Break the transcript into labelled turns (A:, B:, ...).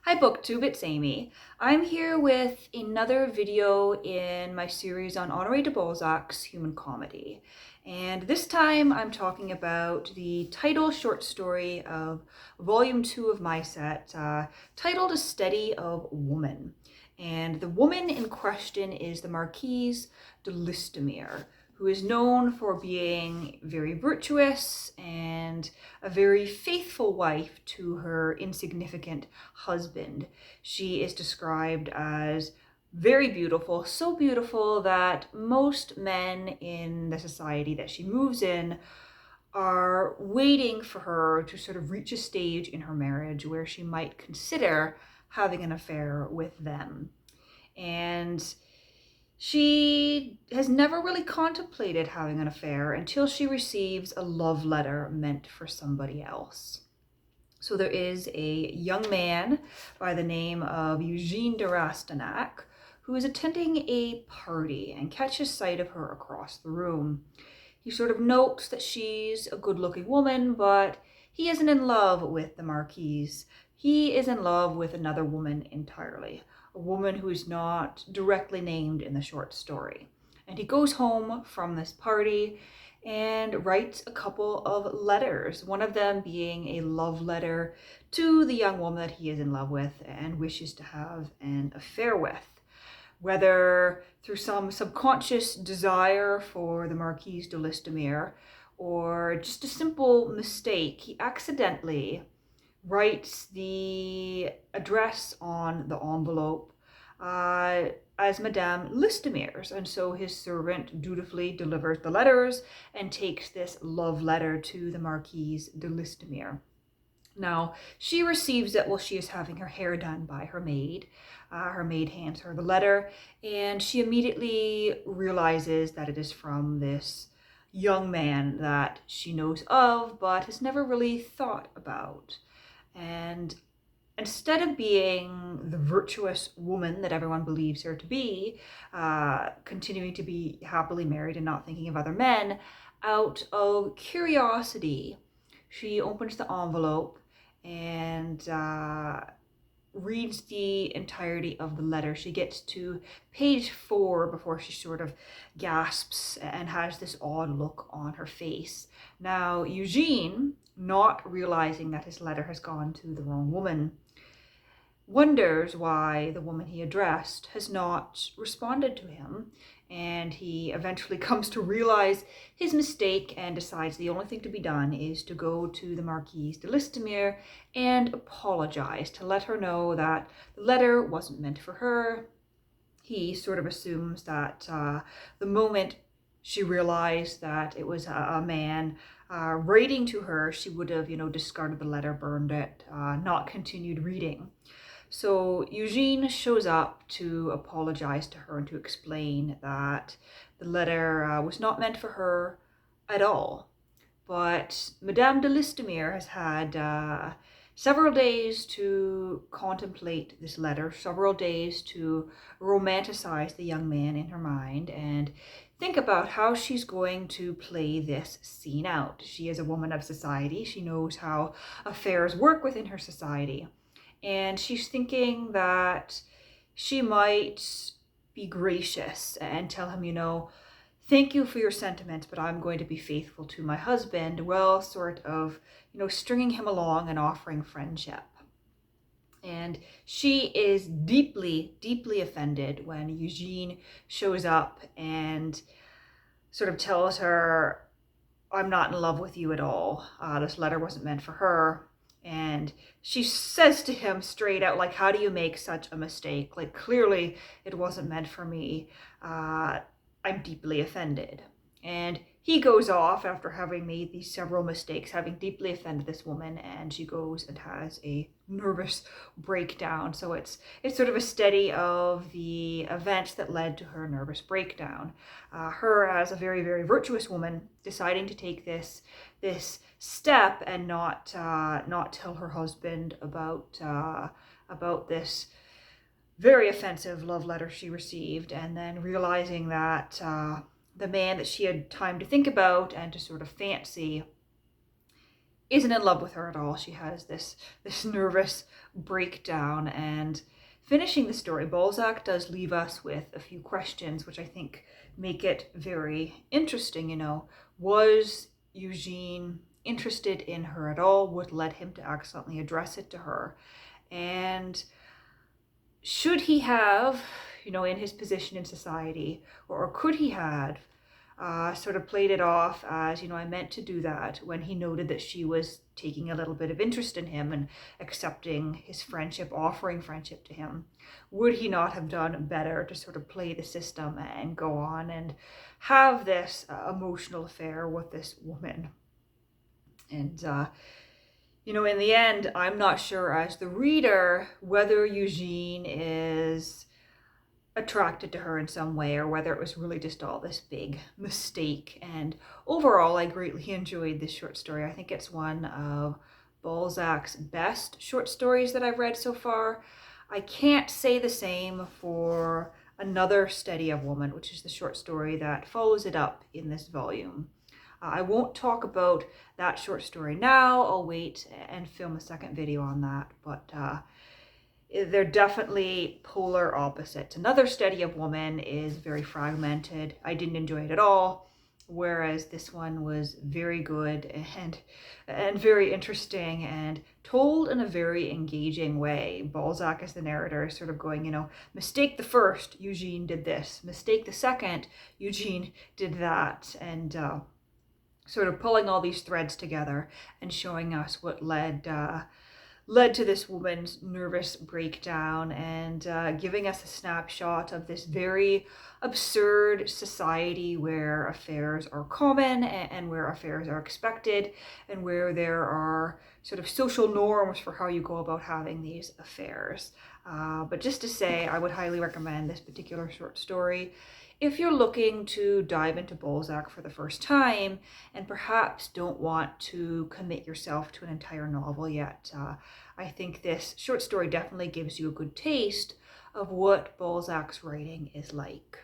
A: Hi BookTube, it's Amy. I'm here with another video in my series on Honoré de Balzac's human comedy. And this time I'm talking about the title short story of volume 2 of my set, titled A Study of Woman. And the woman in question is the Marquise de Listomere, who is known for being very virtuous and a very faithful wife to her insignificant husband. She is described as very beautiful, so beautiful that most men in the society that she moves in are waiting for her to sort of reach a stage in her marriage where she might consider having an affair with them. And she has never really contemplated having an affair until she receives a love letter meant for somebody else. So there is a young man by the name of Eugene de Rastignac who is attending a party and catches sight of her across the room. He sort of notes that she's a good-looking woman, but he isn't in love with the Marquise. He is in love with another woman entirely, a woman who is not directly named in the short story. And he goes home from this party and writes a couple of letters, one of them being a love letter to the young woman that he is in love with and wishes to have an affair with. Whether through some subconscious desire for the Marquise de Listomere or just a simple mistake, he accidentally writes the address on the envelope as Madame Listomere's, and so his servant dutifully delivers the letters and takes this love letter to the Marquise de Listomere. Now, she receives it while she is having her hair done by her maid. Her maid hands her the letter, and she immediately realizes that it is from this young man that she knows of, but has never really thought about. And instead of being the virtuous woman that everyone believes her to be, continuing to be happily married and not thinking of other men, out of curiosity, she opens the envelope and reads the entirety of the letter. She gets to page 4 before she sort of gasps and has this odd look on her face. Now, Eugene, not realizing that his letter has gone to the wrong woman, wonders why the woman he addressed has not responded to him, and he eventually comes to realize his mistake and decides the only thing to be done is to go to the Marquise de Listomere and apologize, to let her know that the letter wasn't meant for her. He sort of assumes that the moment she realized that it was a man writing to her, she would have, discarded the letter, burned it, not continued reading. So Eugene shows up to apologize to her and to explain that the letter was not meant for her at all. But Madame de Listomere has had several days to contemplate this letter, several days to romanticize the young man in her mind and think about how she's going to play this scene out. She is a woman of society. She knows how affairs work within her society. And she's thinking that she might be gracious and tell him, thank you for your sentiments, but I'm going to be faithful to my husband, well, sort of, stringing him along and offering friendship. And she is deeply, deeply offended when Eugene shows up and sort of tells her, I'm not in love with you at all. This letter wasn't meant for her. And she says to him straight out, like, how do you make such a mistake? Like, clearly it wasn't meant for me. I'm deeply offended. And he goes off after having made these several mistakes, having deeply offended this woman, and she goes and has a nervous breakdown. So it's sort of a study of the events that led to her nervous breakdown. Her as a very, very virtuous woman deciding to take this step and not tell her husband about this very offensive love letter she received, and then realizing that the man that she had time to think about and to sort of fancy isn't in love with her at all. She has this nervous breakdown. And finishing the story, Balzac does leave us with a few questions, which I think make it very interesting. Was Eugene interested in her at all? What led him to accidentally address it to her? And should he have, in his position in society, or could he have sort of played it off as, I meant to do that, when he noted that she was taking a little bit of interest in him and accepting his friendship, offering friendship to him? Would he not have done better to sort of play the system and go on and have this emotional affair with this woman? And, in the end, I'm not sure as the reader whether Eugene is attracted to her in some way, or whether it was really just all this big mistake. And overall, I greatly enjoyed this short story. I think it's one of Balzac's best short stories that I've read so far. I can't say the same for Another Steady of Woman, which is the short story that follows it up in this volume. I won't talk about that short story now. I'll wait and film a second video on that, but they're definitely polar opposites. Another Steady of Woman is very fragmented. I didn't enjoy it at all, whereas this one was very good and very interesting and told in a very engaging way. Balzac as the narrator is sort of going, mistake the first, Eugene did this. Mistake the second, Eugene did that. And sort of pulling all these threads together and showing us what led to this woman's nervous breakdown, and giving us a snapshot of this very absurd society where affairs are common and where affairs are expected, and where there are sort of social norms for how you go about having these affairs. But just to say, I would highly recommend this particular short story if you're looking to dive into Balzac for the first time and perhaps don't want to commit yourself to an entire novel yet. I think this short story definitely gives you a good taste of what Balzac's writing is like.